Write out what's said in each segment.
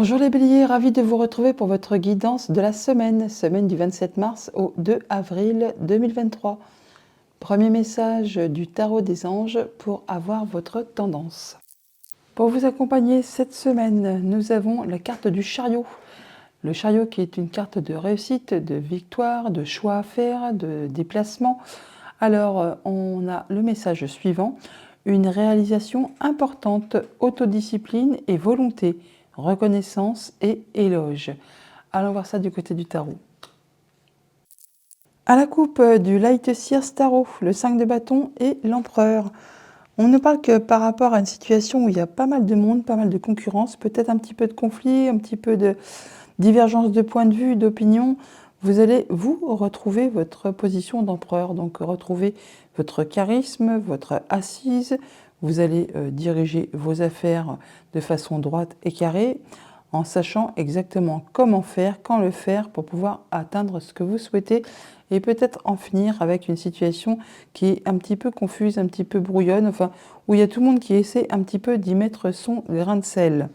Bonjour les béliers, ravi de vous retrouver pour votre guidance de la semaine du 27 mars au 2 avril 2023. Premier message du tarot des anges pour avoir votre tendance. Pour vous accompagner cette semaine, nous avons la carte du chariot. Le chariot qui est une carte de réussite, de victoire, de choix à faire, de déplacement. Alors, on a le message suivant, une réalisation importante, autodiscipline et volonté, reconnaissance et éloge. Allons voir ça du côté du tarot. À la coupe du Light Seers Tarot, le 5 de bâton et l'empereur. On ne parle que par rapport à une situation où il y a pas mal de monde, pas mal de concurrence, peut-être un petit peu de conflit, un petit peu de divergence de point de vue, d'opinion. Vous allez vous retrouver votre position d'empereur, donc retrouver votre charisme, votre assise. Vous allez diriger vos affaires de façon droite et carrée, en sachant exactement comment faire, quand le faire pour pouvoir atteindre ce que vous souhaitez et peut-être en finir avec une situation qui est un petit peu confuse, un petit peu brouillonne, enfin, où il y a tout le monde qui essaie un petit peu d'y mettre son grain de sel.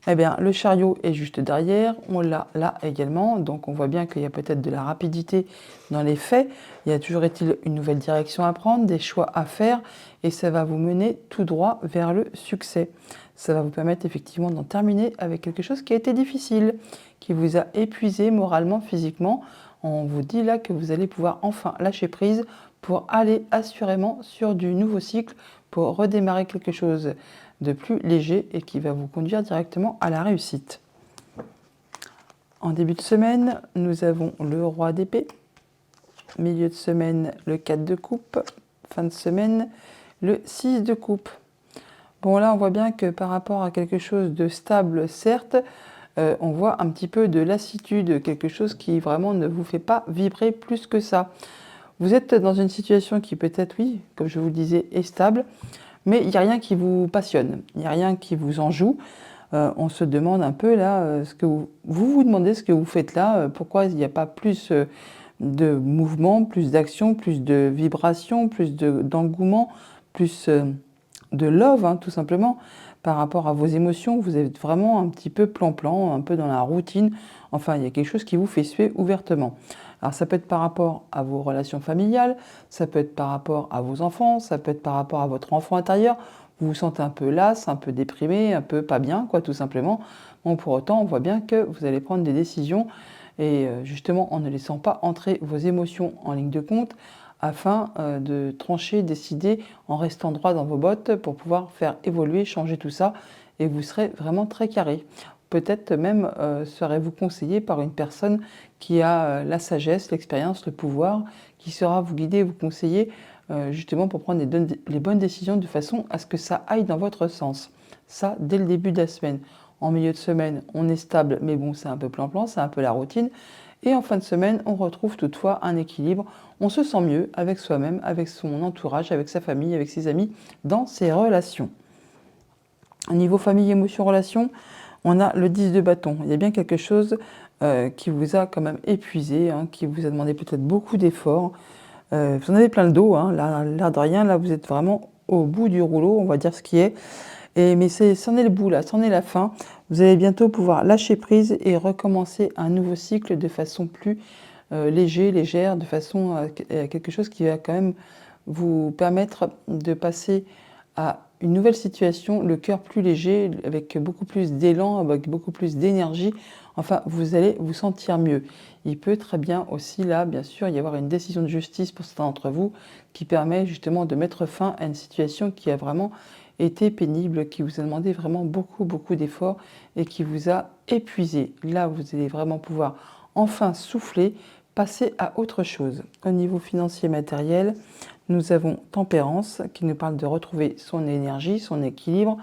Eh bien, le chariot est juste derrière, on l'a là également, donc on voit bien qu'il y a peut-être de la rapidité dans les faits, il y a toujours est-il une nouvelle direction à prendre, des choix à faire, et ça va vous mener tout droit vers le succès. Ça va vous permettre effectivement d'en terminer avec quelque chose qui a été difficile, qui vous a épuisé moralement, physiquement. On vous dit là que vous allez pouvoir enfin lâcher prise pour aller assurément sur du nouveau cycle, pour redémarrer quelque chose de plus léger et qui va vous conduire directement à la réussite. En début de semaine, nous avons le roi d'épée, milieu de semaine, le 4 de coupe, fin de semaine, le 6 de coupe. Bon, là, on voit bien que par rapport à quelque chose de stable, certes, on voit un petit peu de lassitude, quelque chose qui vraiment ne vous fait pas vibrer plus que ça. Vous êtes dans une situation qui peut-être, oui, comme je vous le disais, est stable, mais il n'y a rien qui vous passionne, il n'y a rien qui vous en joue. On se demande un peu là, ce que vous demandez ce que vous faites là, pourquoi il n'y a pas plus de mouvement, plus d'action, plus de vibration, plus d'engouement, plus de love, hein, tout simplement, par rapport à vos émotions. Vous êtes vraiment un petit peu plan-plan, un peu dans la routine. Enfin, il y a quelque chose qui vous fait suer ouvertement. Alors ça peut être par rapport à vos relations familiales, ça peut être par rapport à vos enfants, ça peut être par rapport à votre enfant intérieur. Vous vous sentez un peu lasse, un peu déprimé, un peu pas bien, quoi, tout simplement. Bon, pour autant, on voit bien que vous allez prendre des décisions et justement en ne laissant pas entrer vos émotions en ligne de compte afin de trancher, décider en restant droit dans vos bottes pour pouvoir faire évoluer, changer tout ça et vous serez vraiment très carré. Peut-être même serez-vous conseillé par une personne qui a la sagesse, l'expérience, le pouvoir, qui saura vous guider, vous conseiller justement pour prendre les bonnes décisions de façon à ce que ça aille dans votre sens. Ça, dès le début de la semaine. En milieu de semaine, on est stable, mais bon, c'est un peu plan-plan, c'est un peu la routine. Et en fin de semaine, on retrouve toutefois un équilibre. On se sent mieux avec soi-même, avec son entourage, avec sa famille, avec ses amis, dans ses relations. Au niveau famille, émotion, relation, on a le 10 de bâton. Il y a bien quelque chose qui vous a quand même épuisé, hein, qui vous a demandé peut-être beaucoup d'efforts. Vous en avez plein le dos, hein, l'air de rien, là vous êtes vraiment au bout du rouleau, on va dire ce qui est. Mais c'en est le bout là, c'en est la fin. Vous allez bientôt pouvoir lâcher prise et recommencer un nouveau cycle de façon plus légère, de façon à quelque chose qui va quand même vous permettre de passer à une nouvelle situation, le cœur plus léger, avec beaucoup plus d'élan, avec beaucoup plus d'énergie. Enfin, vous allez vous sentir mieux. Il peut très bien aussi, là, bien sûr, y avoir une décision de justice pour certains d'entre vous qui permet justement de mettre fin à une situation qui a vraiment été pénible, qui vous a demandé vraiment beaucoup d'efforts et qui vous a épuisé. Là, vous allez vraiment pouvoir enfin souffler, passer à autre chose. Au niveau financier matériel, nous avons Tempérance qui nous parle de retrouver son énergie, son équilibre.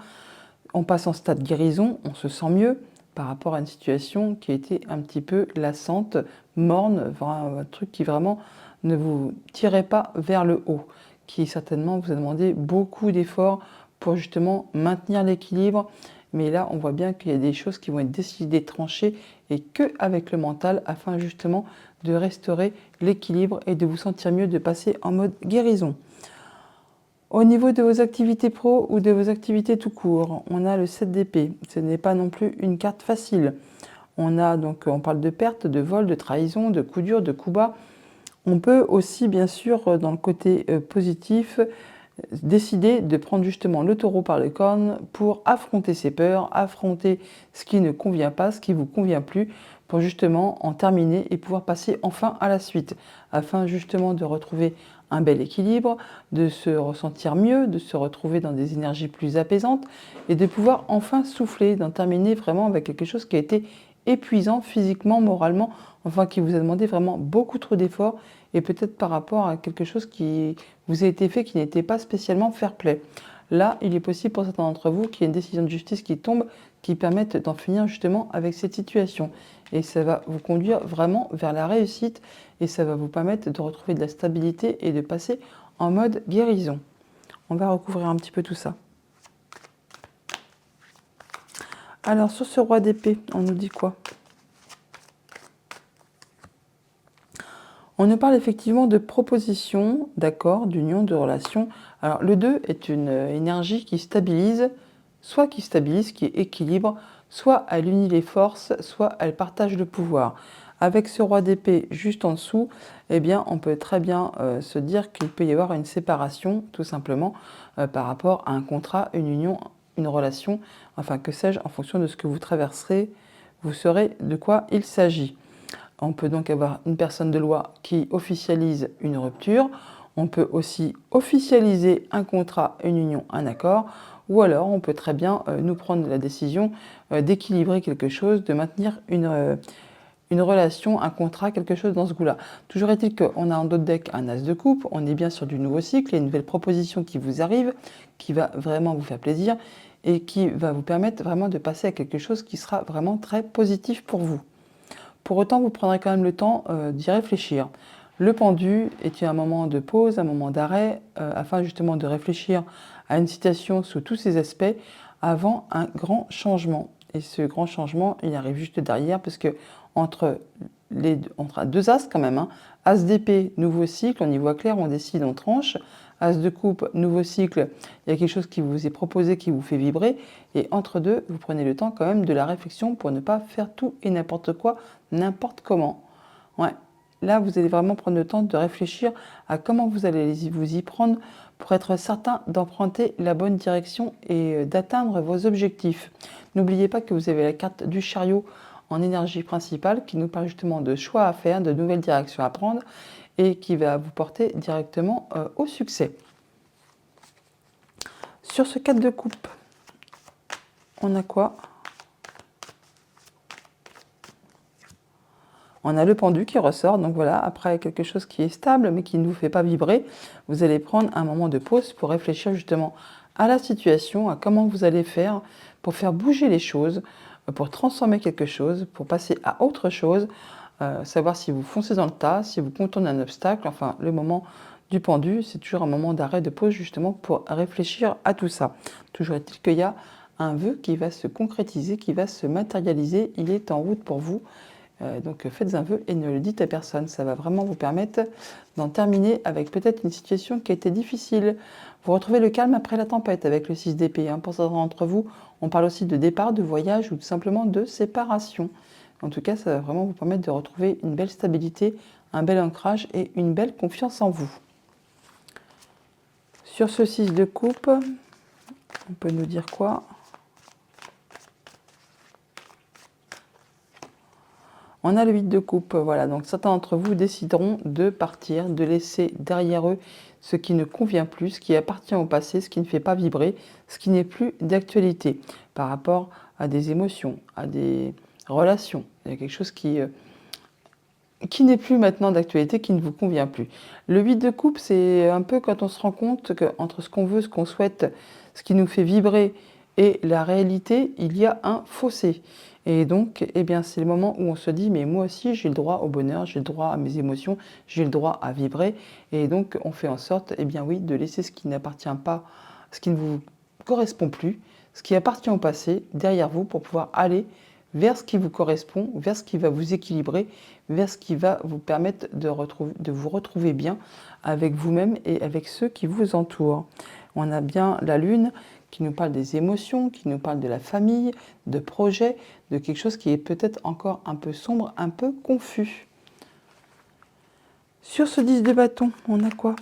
On passe en stade guérison, on se sent mieux par rapport à une situation qui a été un petit peu lassante, morne, un truc qui vraiment ne vous tirait pas vers le haut, qui certainement vous a demandé beaucoup d'efforts pour justement maintenir l'équilibre. Mais là, on voit bien qu'il y a des choses qui vont être décidées, tranchées, et qu'avec le mental, afin justement de restaurer l'équilibre et de vous sentir mieux, de passer en mode guérison. Au niveau de vos activités pro ou de vos activités tout court, on a le 7 d'épée. Ce n'est pas non plus une carte facile. On parle de perte, de vol, de trahison, de coups durs, de coups bas. On peut aussi, bien sûr, dans le côté positif, décider de prendre justement le taureau par les cornes pour affronter ses peurs, affronter ce qui ne convient pas, ce qui ne vous convient plus, pour justement en terminer et pouvoir passer enfin à la suite, afin justement de retrouver un bel équilibre, de se ressentir mieux, de se retrouver dans des énergies plus apaisantes et de pouvoir enfin souffler, d'en terminer vraiment avec quelque chose qui a été épuisant physiquement, moralement, enfin qui vous a demandé vraiment beaucoup trop d'efforts et peut-être par rapport à quelque chose qui vous a été fait qui n'était pas spécialement fair-play. Là, il est possible pour certains d'entre vous qu'il y ait une décision de justice qui tombe, qui permette d'en finir justement avec cette situation. Et ça va vous conduire vraiment vers la réussite et ça va vous permettre de retrouver de la stabilité et de passer en mode guérison. On va recouvrir un petit peu tout ça. Alors, sur ce roi d'épée, on nous dit quoi? On nous parle effectivement de proposition, d'accord, d'union, de relation. Alors, le 2 est une énergie qui stabilise, qui équilibre, soit elle unit les forces, soit elle partage le pouvoir. Avec ce roi d'épée juste en dessous, eh bien, on peut très bien se dire qu'il peut y avoir une séparation, tout simplement, par rapport à un contrat, une union, une relation, enfin, que sais-je, en fonction de ce que vous traverserez, vous saurez de quoi il s'agit. On peut donc avoir une personne de loi qui officialise une rupture. On peut aussi officialiser un contrat, une union, un accord. Ou alors, on peut très bien nous prendre la décision d'équilibrer quelque chose, de maintenir une relation, un contrat, quelque chose dans ce goût-là. Toujours est-il qu'on a en d'autres decks un as de coupe, on est bien sur du nouveau cycle, il y a une nouvelle proposition qui vous arrive, qui va vraiment vous faire plaisir et qui va vous permettre vraiment de passer à quelque chose qui sera vraiment très positif pour vous. Pour autant, vous prendrez quand même le temps d'y réfléchir. Le pendu est un moment de pause, un moment d'arrêt, afin justement de réfléchir à une situation sous tous ses aspects avant un grand changement. Et ce grand changement, il arrive juste derrière, parce que entre deux as quand même, hein, as d'épée, nouveau cycle, on y voit clair, on décide, on tranche. As de coupe, nouveau cycle, il y a quelque chose qui vous est proposé, qui vous fait vibrer. Et entre deux, vous prenez le temps quand même de la réflexion pour ne pas faire tout et n'importe quoi, n'importe comment. Ouais. Là, vous allez vraiment prendre le temps de réfléchir à comment vous allez vous y prendre pour être certain d'emprunter la bonne direction et d'atteindre vos objectifs. N'oubliez pas que vous avez la carte du chariot en énergie principale qui nous parle justement de choix à faire, de nouvelles directions à prendre et qui va vous porter directement au succès. Sur ce 4 de coupe, on a quoi? On a le pendu qui ressort, donc voilà, après quelque chose qui est stable mais qui ne vous fait pas vibrer, vous allez prendre un moment de pause pour réfléchir justement à la situation, à comment vous allez faire pour faire bouger les choses, pour transformer quelque chose, pour passer à autre chose, savoir si vous foncez dans le tas, si vous contournez un obstacle, enfin le moment du pendu, c'est toujours un moment d'arrêt, de pause justement pour réfléchir à tout ça. Toujours est-il qu'il y a un vœu qui va se concrétiser, qui va se matérialiser, il est en route pour vous. Donc faites un vœu et ne le dites à personne, ça va vraiment vous permettre d'en terminer avec peut-être une situation qui a été difficile. Vous retrouvez le calme après la tempête avec le 6 d'épée. Pour certains d'entre vous, on parle aussi de départ, de voyage ou tout simplement de séparation. En tout cas, ça va vraiment vous permettre de retrouver une belle stabilité, un bel ancrage et une belle confiance en vous. Sur ce 6 de coupe, on peut nous dire quoi? On a le 8 de coupe, voilà, donc certains d'entre vous décideront de partir, de laisser derrière eux ce qui ne convient plus, ce qui appartient au passé, ce qui ne fait pas vibrer, ce qui n'est plus d'actualité par rapport à des émotions, à des relations. Il y a quelque chose qui n'est plus maintenant d'actualité, qui ne vous convient plus. Le 8 de coupe, c'est un peu quand on se rend compte qu'entre ce qu'on veut, ce qu'on souhaite, ce qui nous fait vibrer et la réalité, il y a un fossé. Et donc, eh bien, c'est le moment où on se dit, mais moi aussi, j'ai le droit au bonheur, j'ai le droit à mes émotions, j'ai le droit à vibrer. Et donc, on fait en sorte, eh bien oui, de laisser ce qui n'appartient pas, ce qui ne vous correspond plus, ce qui appartient au passé, derrière vous, pour pouvoir aller vers ce qui vous correspond, vers ce qui va vous équilibrer, vers ce qui va vous permettre de vous retrouver bien avec vous-même et avec ceux qui vous entourent. On a bien la Lune qui nous parle des émotions, qui nous parle de la famille, de projets, de quelque chose qui est peut-être encore un peu sombre, un peu confus. Sur ce 10 de bâton, on a quoi?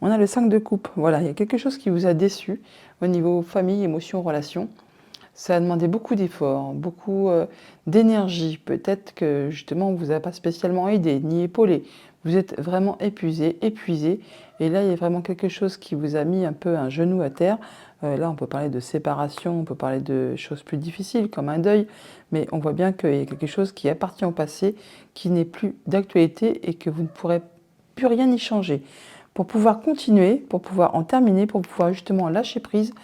On a le 5 de coupe. Voilà, il y a quelque chose qui vous a déçu au niveau famille, émotions, relations. Ça a demandé beaucoup d'efforts, beaucoup d'énergie. Peut-être que justement, on ne vous a pas spécialement aidé, ni épaulé. Vous êtes vraiment épuisé, épuisé. Et là, il y a vraiment quelque chose qui vous a mis un peu un genou à terre. Là, on peut parler de séparation, on peut parler de choses plus difficiles, comme un deuil. Mais on voit bien qu'il y a quelque chose qui appartient au passé, qui n'est plus d'actualité et que vous ne pourrez plus rien y changer. Pour pouvoir continuer, pour pouvoir en terminer, pour pouvoir justement lâcher prise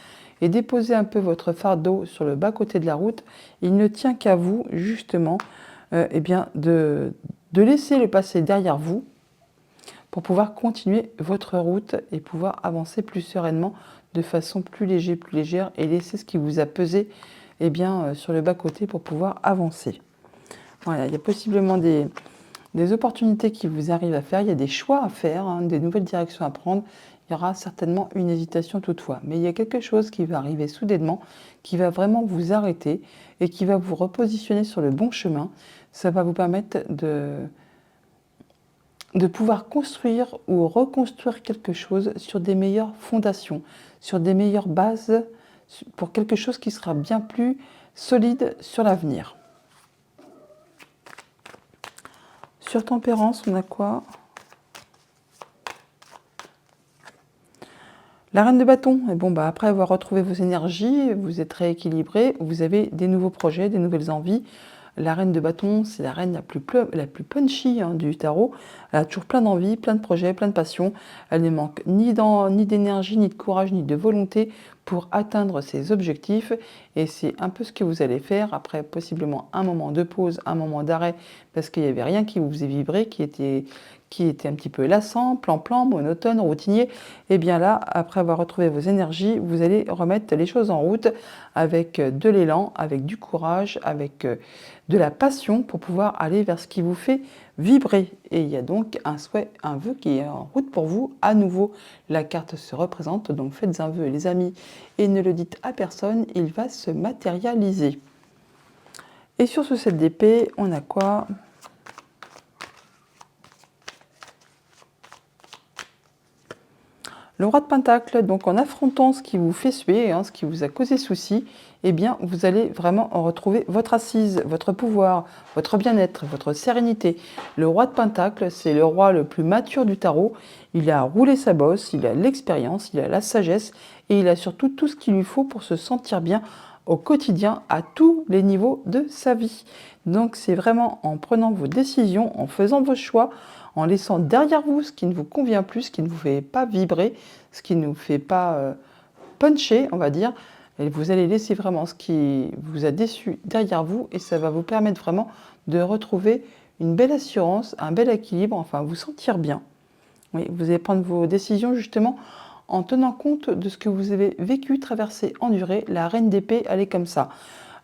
et déposer un peu votre fardeau sur le bas-côté de la route, il ne tient qu'à vous, justement, eh bien, de laisser le passé derrière vous pour pouvoir continuer votre route et pouvoir avancer plus sereinement, de façon plus légère, et laisser ce qui vous a pesé eh bien, sur le bas-côté pour pouvoir avancer. Voilà, il y a possiblement des opportunités qui vous arrivent à faire, il y a des choix à faire, hein, des nouvelles directions à prendre. Il y aura certainement une hésitation toutefois, mais il y a quelque chose qui va arriver soudainement, qui va vraiment vous arrêter et qui va vous repositionner sur le bon chemin. Ça va vous permettre de pouvoir construire ou reconstruire quelque chose sur des meilleures fondations, sur des meilleures bases, pour quelque chose qui sera bien plus solide sur l'avenir. Sur Tempérance, on a quoi? La Reine de bâton. Et bon, après avoir retrouvé vos énergies, vous êtes rééquilibré, vous avez des nouveaux projets, des nouvelles envies. La Reine de bâton, c'est la reine la plus punchy du tarot. Elle a toujours plein d'envies, plein de projets, plein de passions. Elle ne manque ni d'énergie, ni de courage, ni de volonté pour atteindre ses objectifs. Et c'est un peu ce que vous allez faire après possiblement un moment de pause, un moment d'arrêt, parce qu'il n'y avait rien qui vous faisait vibrer, qui était un petit peu lassant, plan-plan, monotone, routinier. Et bien là, après avoir retrouvé vos énergies, vous allez remettre les choses en route avec de l'élan, avec du courage, avec de la passion pour pouvoir aller vers ce qui vous fait vibrer. Et il y a donc un souhait, un vœu qui est en route pour vous. À nouveau, la carte se représente, donc faites un vœu, les amis, et ne le dites à personne, il va se matérialiser. Et sur ce 7 d'épée, on a quoi? Le roi de Pentacle, donc en affrontant ce qui vous fait suer, ce qui vous a causé souci, eh bien, vous allez vraiment en retrouver votre assise, votre pouvoir, votre bien-être, votre sérénité. Le roi de Pentacle, c'est le roi le plus mature du tarot. Il a roulé sa bosse, il a l'expérience, il a la sagesse et il a surtout tout ce qu'il lui faut pour se sentir bien au quotidien, à tous les niveaux de sa vie. Donc, c'est vraiment en prenant vos décisions, en faisant vos choix, en laissant derrière vous ce qui ne vous convient plus, ce qui ne vous fait pas vibrer, ce qui ne vous fait pas puncher, on va dire. Et vous allez laisser vraiment ce qui vous a déçu derrière vous et ça va vous permettre vraiment de retrouver une belle assurance, un bel équilibre, enfin vous sentir bien. Oui, vous allez prendre vos décisions justement en tenant compte de ce que vous avez vécu, traversé, enduré. La reine d'épée, elle est comme ça.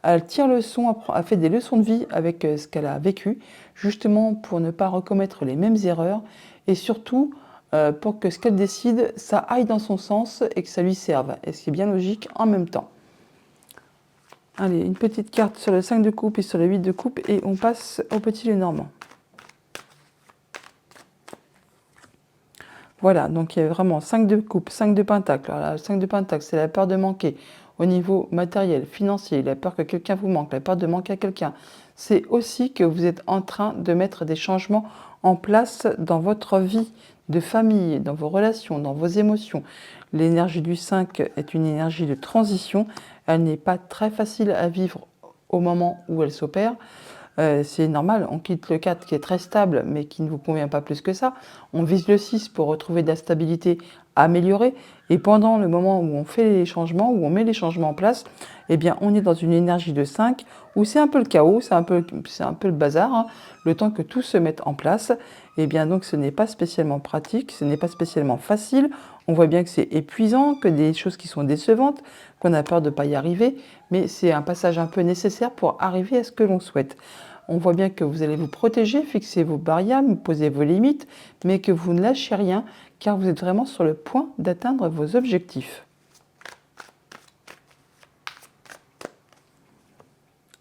Elle tire leçon, elle fait des leçons de vie avec ce qu'elle a vécu, justement pour ne pas recommettre les mêmes erreurs et surtout pour que ce qu'elle décide, ça aille dans son sens et que ça lui serve. Et ce qui est bien logique en même temps. Allez, une petite carte sur le 5 de coupe et sur le 8 de coupe et on passe au petit Lenormand. Voilà, donc il y a vraiment 5 de coupe, 5 de pentacle. Alors, 5 de pentacle, c'est la peur de manquer au niveau matériel, financier, la peur que quelqu'un vous manque, la peur de manquer à quelqu'un. C'est aussi que vous êtes en train de mettre des changements en place dans votre vie de famille, dans vos relations, dans vos émotions. L'énergie du 5 est une énergie de transition. Elle n'est pas très facile à vivre au moment où elle s'opère. C'est normal, on quitte le 4 qui est très stable mais qui ne vous convient pas plus que ça. On vise le 6 pour retrouver de la stabilité améliorée. Et pendant le moment où on fait les changements, où on met les changements en place, eh bien on est dans une énergie de 5 où c'est un peu le chaos, c'est un peu le bazar, le temps que tout se mette en place. Eh bien donc ce n'est pas spécialement pratique, ce n'est pas spécialement facile. On voit bien que c'est épuisant, que des choses qui sont décevantes, qu'on a peur de ne pas y arriver, mais c'est un passage un peu nécessaire pour arriver à ce que l'on souhaite. On voit bien que vous allez vous protéger, fixer vos barrières, poser vos limites, mais que vous ne lâchez rien, car vous êtes vraiment sur le point d'atteindre vos objectifs.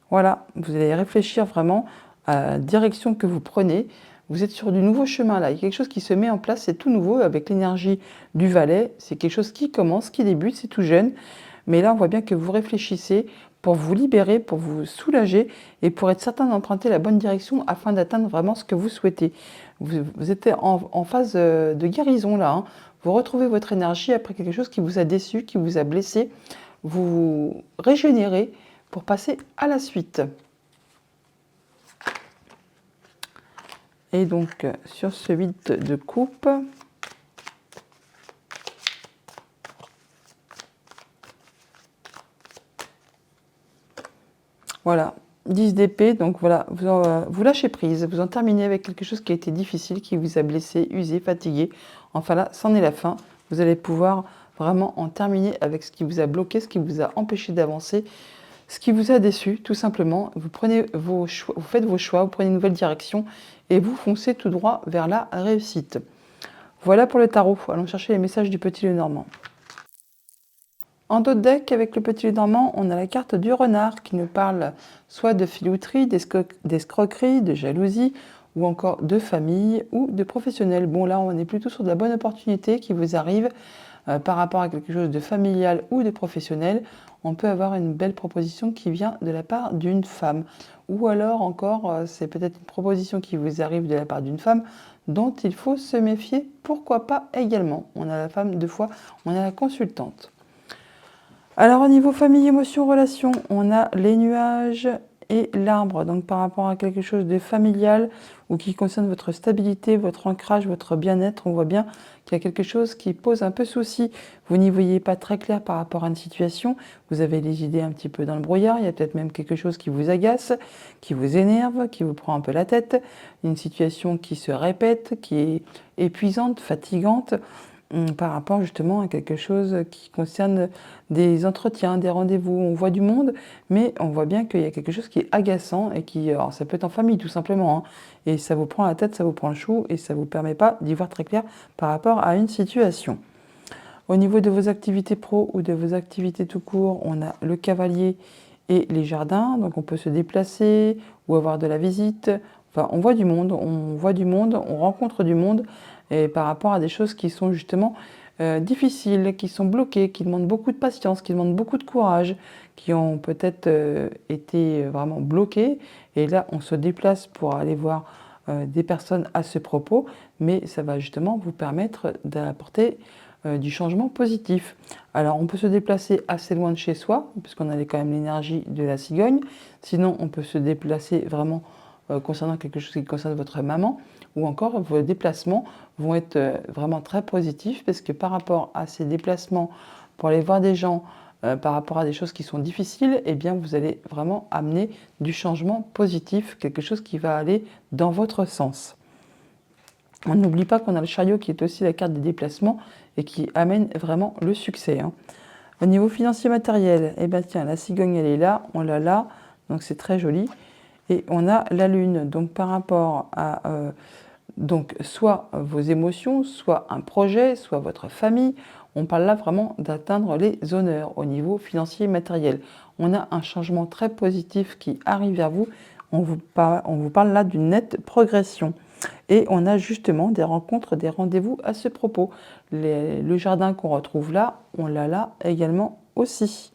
Voilà, vous allez réfléchir vraiment à la direction que vous prenez. Vous êtes sur du nouveau chemin là, il y a quelque chose qui se met en place, c'est tout nouveau avec l'énergie du Valet. C'est quelque chose qui commence, qui débute, c'est tout jeune. Mais là, on voit bien que vous réfléchissez pour vous libérer, pour vous soulager et pour être certain d'emprunter la bonne direction afin d'atteindre vraiment ce que vous souhaitez. Vous êtes en phase de guérison là, hein. Vous retrouvez votre énergie après quelque chose qui vous a déçu, qui vous a blessé. Vous vous régénérez pour passer à la suite. Et donc, sur ce 8 de coupe, voilà, 10 d'épée, donc voilà, vous lâchez prise, vous en terminez avec quelque chose qui a été difficile, qui vous a blessé, usé, fatigué. Enfin là, c'en est la fin. Vous allez pouvoir vraiment en terminer avec ce qui vous a bloqué, ce qui vous a empêché d'avancer, ce qui vous a déçu, tout simplement. Vous prenez vos choix, vous faites vos choix, vous prenez une nouvelle direction et vous foncez tout droit vers la réussite. Voilà pour le tarot. Allons chercher les messages du Petit Lenormand. En dos de deck, avec le Petit Lenormand, on a la carte du renard qui nous parle soit de filouterie, d'escroquerie, de jalousie, ou encore de famille ou de professionnel. Bon, là, on est plutôt sur de la bonne opportunité qui vous arrive par rapport à quelque chose de familial ou de professionnel. On peut avoir une belle proposition qui vient de la part d'une femme. Ou alors encore, c'est peut-être une proposition qui vous arrive de la part d'une femme dont il faut se méfier. Pourquoi pas également. On a la femme, deux fois, on a la consultante. Alors au niveau famille, émotion, relation, on a les nuages et l'arbre. Donc par rapport à quelque chose de familial ou qui concerne votre stabilité, votre ancrage, votre bien-être, on voit bien qu'il y a quelque chose qui pose un peu souci. Vous n'y voyez pas très clair par rapport à une situation. Vous avez les idées un petit peu dans le brouillard. Il y a peut-être même quelque chose qui vous agace, qui vous énerve, qui vous prend un peu la tête. Une situation qui se répète, qui est épuisante, fatigante. Par rapport justement à quelque chose qui concerne des entretiens, des rendez-vous. On voit du monde, mais on voit bien qu'il y a quelque chose qui est agaçant et qui, alors ça peut être en famille tout simplement, hein, et ça vous prend la tête, ça vous prend le chou et ça ne vous permet pas d'y voir très clair par rapport à une situation. Au niveau de vos activités pro ou de vos activités tout court, on a le cavalier et les jardins, donc on peut se déplacer ou avoir de la visite. Enfin, on voit du monde, on rencontre du monde, et par rapport à des choses qui sont justement difficiles, qui sont bloquées, qui demandent beaucoup de patience, qui demandent beaucoup de courage, qui ont peut-être été vraiment bloquées. Et là, on se déplace pour aller voir des personnes à ce propos, mais ça va justement vous permettre d'apporter du changement positif. Alors, on peut se déplacer assez loin de chez soi, puisqu'on a quand même l'énergie de la cigogne. Sinon, on peut se déplacer vraiment concernant quelque chose qui concerne votre maman, ou encore vos déplacements vont être vraiment très positifs, parce que par rapport à ces déplacements, pour aller voir des gens, par rapport à des choses qui sont difficiles, eh bien, vous allez vraiment amener du changement positif, quelque chose qui va aller dans votre sens. On n'oublie pas qu'on a le chariot qui est aussi la carte des déplacements et qui amène vraiment le succès, hein. Au niveau financier matériel, eh bien tiens, la cigogne elle est là, on l'a là, donc c'est très joli. Et on a la lune, donc par rapport à donc soit vos émotions, soit un projet, soit votre famille. On parle là vraiment d'atteindre les honneurs au niveau financier et matériel. On a un changement très positif qui arrive vers vous. On vous parle là d'une nette progression. Et on a justement des rencontres, des rendez-vous à ce propos. Le jardin qu'on retrouve là, on l'a là également aussi.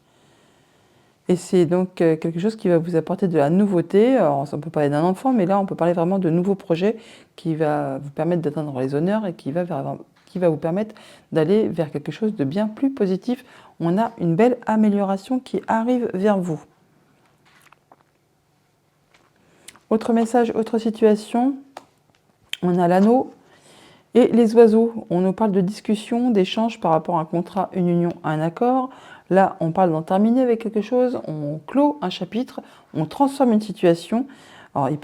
Et c'est donc quelque chose qui va vous apporter de la nouveauté. Alors, on peut parler d'un enfant, mais là, on peut parler vraiment de nouveaux projets qui va vous permettre d'atteindre les honneurs et qui va vous permettre d'aller vers quelque chose de bien plus positif. On a une belle amélioration qui arrive vers vous. Autre message, autre situation, on a l'anneau et les oiseaux. On nous parle de discussion, d'échange par rapport à un contrat, une union, un accord. Là, on parle d'en terminer avec quelque chose, on clôt un chapitre, on transforme une situation. Alors, il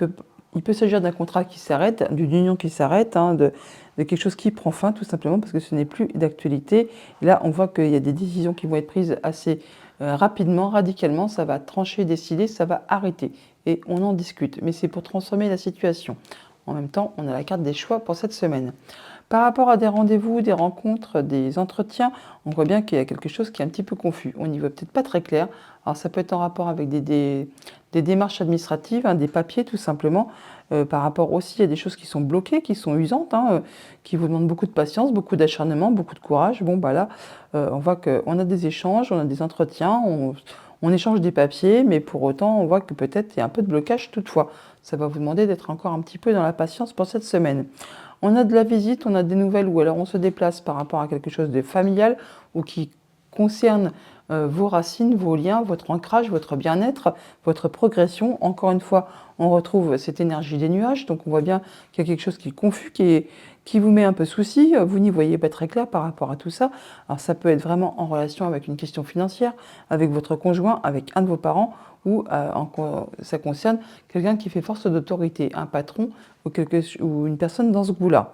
peut s'agir d'un contrat qui s'arrête, d'une union qui s'arrête, hein, de quelque chose qui prend fin, tout simplement parce que ce n'est plus d'actualité. Là, on voit qu'il y a des décisions qui vont être prises assez rapidement, radicalement, ça va trancher, décider, ça va arrêter. Et on en discute. Mais c'est pour transformer la situation. En même temps, on a la carte des choix pour cette semaine. Par rapport à des rendez-vous, des rencontres, des entretiens, on voit bien qu'il y a quelque chose qui est un petit peu confus. On n'y voit peut-être pas très clair. Alors ça peut être en rapport avec des démarches administratives, hein, des papiers tout simplement. Par rapport aussi à des choses qui sont bloquées, qui sont usantes, hein, qui vous demandent beaucoup de patience, beaucoup d'acharnement, beaucoup de courage. Bon, bah là, on voit qu'on a des échanges, on a des entretiens, on échange des papiers, mais pour autant, on voit que peut-être il y a un peu de blocage toutefois. Ça va vous demander d'être encore un petit peu dans la patience pour cette semaine. On a de la visite, on a des nouvelles, ou alors on se déplace par rapport à quelque chose de familial ou qui concerne vos racines, vos liens, votre ancrage, votre bien-être, votre progression. Encore une fois, on retrouve cette énergie des nuages, donc on voit bien qu'il y a quelque chose qui est confus, qui vous met un peu souci. Vous n'y voyez pas très clair par rapport à tout ça. Alors ça peut être vraiment en relation avec une question financière, avec votre conjoint, avec un de vos parents, ou ça concerne quelqu'un qui fait force d'autorité, un patron ou une personne dans ce goût-là.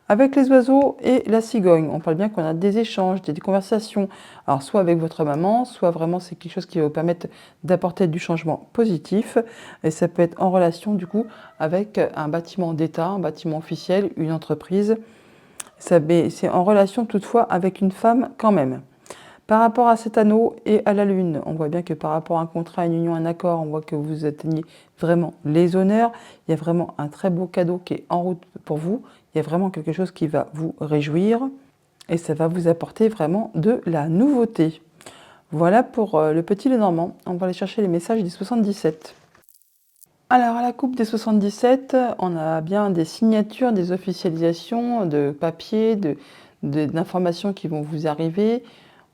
Avec les oiseaux et la cigogne, on parle bien qu'on a des échanges, des conversations, alors soit avec votre maman, soit vraiment c'est quelque chose qui va vous permettre d'apporter du changement positif, et ça peut être en relation du coup avec un bâtiment d'État, un bâtiment officiel, une entreprise. C'est en relation toutefois avec une femme quand même. Par rapport à cet anneau et à la lune, on voit bien que par rapport à un contrat, une union, un accord, on voit que vous atteignez vraiment les honneurs. Il y a vraiment un très beau cadeau qui est en route pour vous. Il y a vraiment quelque chose qui va vous réjouir et ça va vous apporter vraiment de la nouveauté. Voilà pour le petit Lenormand. On va aller chercher les messages des 77. Alors à la coupe des 77, on a bien des signatures, des officialisations de papiers, d'informations qui vont vous arriver.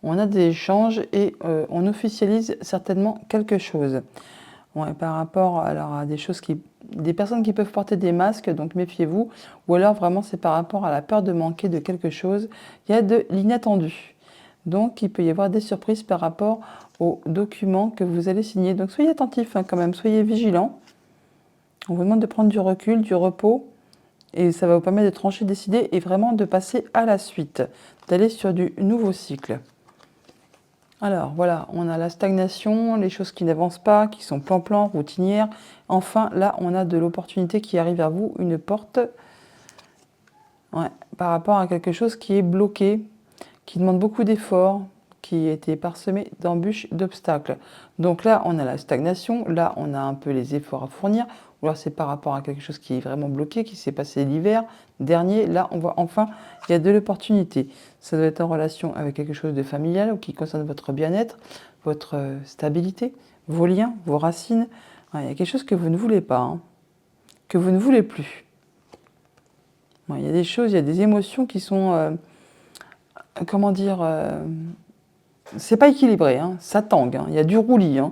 On a des échanges et on officialise certainement quelque chose. Ouais, par rapport alors, à des personnes qui peuvent porter des masques, donc méfiez-vous. Ou alors vraiment c'est par rapport à la peur de manquer de quelque chose. Il y a de l'inattendu. Donc il peut y avoir des surprises par rapport aux documents que vous allez signer. Donc soyez attentifs hein, quand même, soyez vigilants. On vous demande de prendre du recul, du repos. Et ça va vous permettre de trancher, décider et vraiment de passer à la suite, d'aller sur du nouveau cycle. Alors voilà, on a la stagnation, les choses qui n'avancent pas, qui sont plan-plan, routinières. Enfin, là, on a de l'opportunité qui arrive à vous, une porte par rapport à quelque chose qui est bloqué, qui demande beaucoup d'efforts, qui était parsemé d'embûches, d'obstacles. Donc là, on a la stagnation, là, on a un peu les efforts à fournir, ou alors c'est par rapport à quelque chose qui est vraiment bloqué, qui s'est passé l'hiver dernier. Là, on voit enfin, il y a de l'opportunité. Ça doit être en relation avec quelque chose de familial ou qui concerne votre bien-être, votre stabilité, vos liens, vos racines. Ouais, il y a quelque chose que vous ne voulez pas, hein, que vous ne voulez plus. Ouais, il y a des choses, il y a des émotions qui sont, comment dire, c'est pas équilibré, hein, ça tangue, hein, il y a du roulis, hein,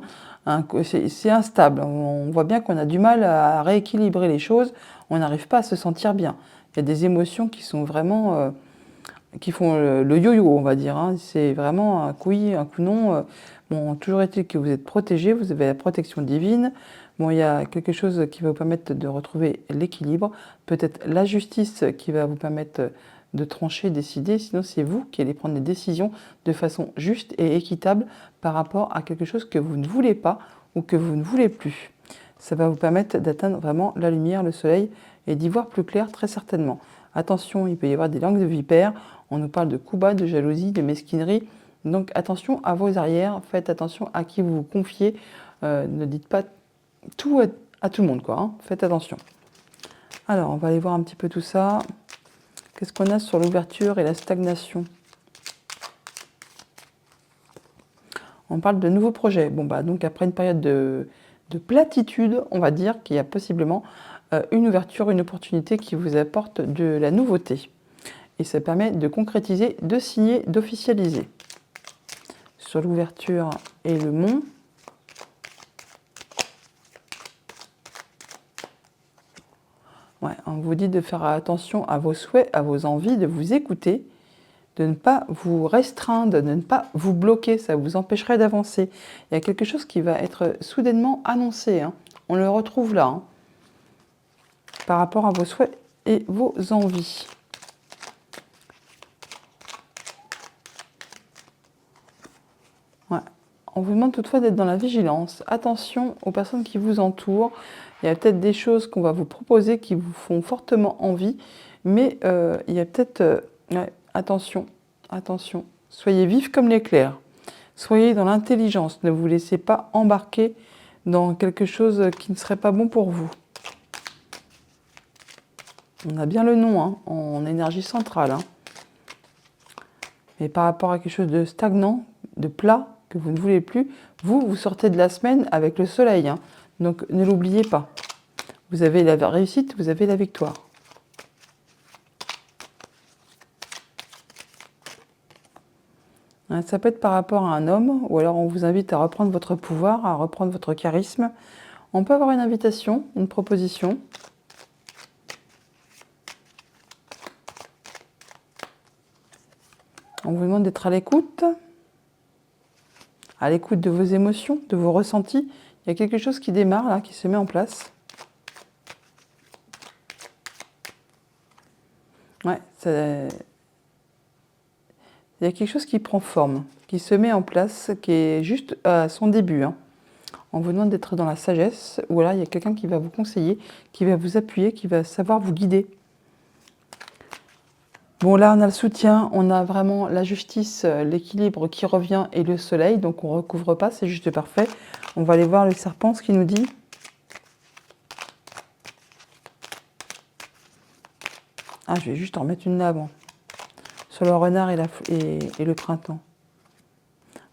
c'est instable. On voit bien qu'on a du mal à rééquilibrer les choses, on n'arrive pas à se sentir bien. Il y a des émotions qui sont vraiment, qui font le yo-yo, on va dire. Hein. C'est vraiment un coup oui, un coup non. Bon, toujours est-il que vous êtes protégé, vous avez la protection divine. Bon, il y a quelque chose qui va vous permettre de retrouver l'équilibre, peut-être la justice qui va vous permettre de trancher, décider, sinon c'est vous qui allez prendre des décisions de façon juste et équitable par rapport à quelque chose que vous ne voulez pas ou que vous ne voulez plus. Ça va vous permettre d'atteindre vraiment la lumière, le soleil et d'y voir plus clair très certainement. Attention, il peut y avoir des langues de vipères, on nous parle de coups bas, de jalousie, de mesquinerie, donc attention à vos arrières, faites attention à qui vous vous confiez, ne dites pas tout à tout le monde, quoi, hein. Faites attention. Alors, on va aller voir un petit peu tout ça. Qu'est-ce qu'on a sur l'ouverture et la stagnation? On parle de nouveaux projets. Bon, bah, donc après une période de platitude, on va dire qu'il y a possiblement une ouverture, une opportunité qui vous apporte de la nouveauté. Et ça permet de concrétiser, de signer, d'officialiser. Sur l'ouverture et le mont, ouais, on vous dit de faire attention à vos souhaits, à vos envies, de vous écouter, de ne pas vous restreindre, de ne pas vous bloquer, ça vous empêcherait d'avancer. Il y a quelque chose qui va être soudainement annoncé, hein. On le retrouve là, hein, par rapport à vos souhaits et vos envies. Ouais. On vous demande toutefois d'être dans la vigilance. Attention aux personnes qui vous entourent. Il y a peut-être des choses qu'on va vous proposer qui vous font fortement envie, mais il y a peut-être... ouais, attention, attention. Soyez vifs comme l'éclair. Soyez dans l'intelligence. Ne vous laissez pas embarquer dans quelque chose qui ne serait pas bon pour vous. On a bien le nom, hein, en énergie centrale. Hein. Mais par rapport à quelque chose de stagnant, de plat, que vous ne voulez plus, vous sortez de la semaine avec le soleil. Hein. Donc ne l'oubliez pas. Vous avez la réussite, vous avez la victoire. Hein, ça peut être par rapport à un homme, ou alors on vous invite à reprendre votre pouvoir, à reprendre votre charisme. On peut avoir une invitation, une proposition. On vous demande d'être à l'écoute de vos émotions, de vos ressentis. Il y a quelque chose qui démarre là, qui se met en place. Ouais, il y a quelque chose qui prend forme, qui se met en place, qui est juste à son début. Hein. On vous demande d'être dans la sagesse, ou alors il y a quelqu'un qui va vous conseiller, qui va vous appuyer, qui va savoir vous guider. Bon, là, on a le soutien, on a vraiment la justice, l'équilibre qui revient et le soleil, donc on ne recouvre pas, c'est juste parfait. On va aller voir le serpent, ce qu'il nous dit. Ah, je vais juste en remettre une là avant. Sur le renard et le printemps.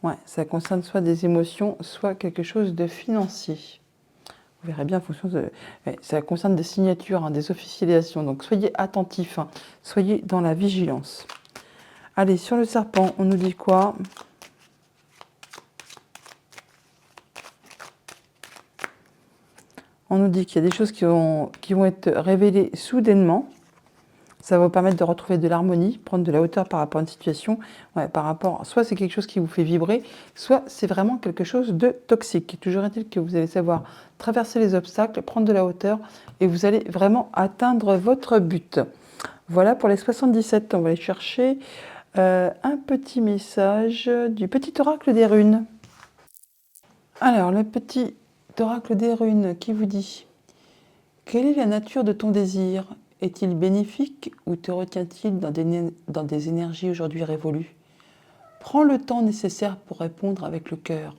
Ouais, ça concerne soit des émotions, soit quelque chose de financier. Vous verrez bien en fonction de... Ouais, ça concerne des signatures, hein, des officialisations. Donc soyez attentifs, hein, soyez dans la vigilance. Allez, sur le serpent, on nous dit quoi? On nous dit qu'il y a des choses qui vont être révélées soudainement. Ça va vous permettre de retrouver de l'harmonie, prendre de la hauteur par rapport à une situation. Ouais, soit c'est quelque chose qui vous fait vibrer, soit c'est vraiment quelque chose de toxique. Toujours est-il que vous allez savoir traverser les obstacles, prendre de la hauteur et vous allez vraiment atteindre votre but. Voilà pour les 77. On va aller chercher un petit message du petit oracle des runes. Alors, le petit oracle des runes qui vous dit: quelle est la nature de ton désir? Est-il bénéfique ou te retient-il dans des énergies aujourd'hui révolues? Prends le temps nécessaire pour répondre avec le cœur.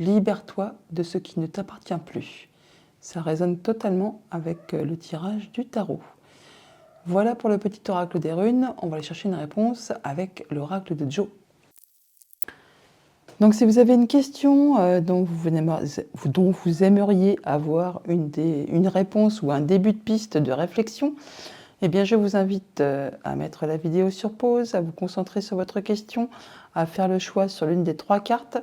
Libère-toi de ce qui ne t'appartient plus. Ça résonne totalement avec le tirage du tarot. Voilà pour le petit oracle des runes. On va aller chercher une réponse avec l'oracle de Joe. Donc si vous avez une question dont vous aimeriez avoir une réponse ou un début de piste de réflexion, eh bien je vous invite à mettre la vidéo sur pause, à vous concentrer sur votre question, à faire le choix sur l'une des 3 cartes.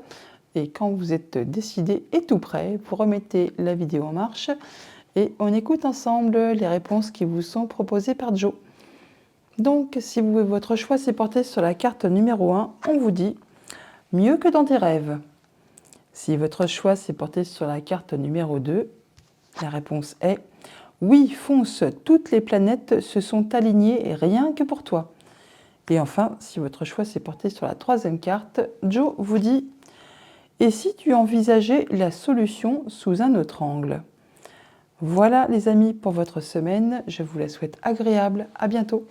Et quand vous êtes décidé et tout prêt, vous remettez la vidéo en marche et on écoute ensemble les réponses qui vous sont proposées par Joe. Donc si votre choix s'est porté sur la carte numéro 1, on vous dit: mieux que dans tes rêves. Si votre choix s'est porté sur la carte numéro 2, la réponse est: oui, fonce, toutes les planètes se sont alignées rien que pour toi. Et enfin, si votre choix s'est porté sur la 3e carte, Joe vous dit: et si tu envisageais la solution sous un autre angle? Voilà les amis pour votre semaine, je vous la souhaite agréable, à bientôt.